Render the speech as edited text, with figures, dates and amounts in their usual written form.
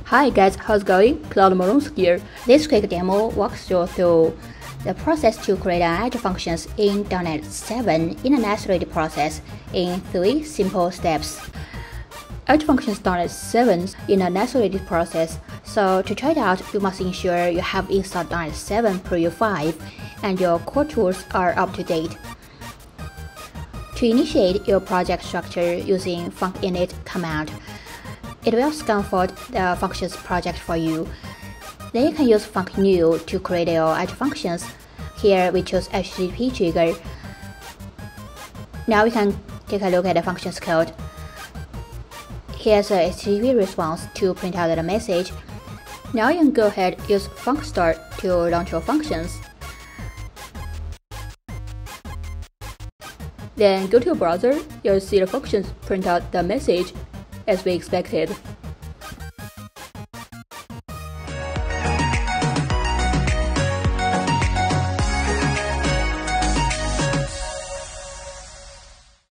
Hi guys, how's it going? Cloud Maroons here. This quick demo walks you through the process to create an Azure functions in .NET 7 in an isolated process in 3 simple steps. Azure functions .NET 7 in an isolated process, so to try it out, you must ensure you have installed .NET 7 Preview 5 and your core tools are up to date. To initiate your project structure using func-init command, it will scaffold the functions project for you. Then you can use func-new to create your Azure functions. Here we choose HTTP trigger. Now we can take a look at the functions code. Here's a HTTP response to print out the message. Now you can go ahead and use func-start to launch your functions. Then go to your browser, you'll see the functions print out the message as we expected.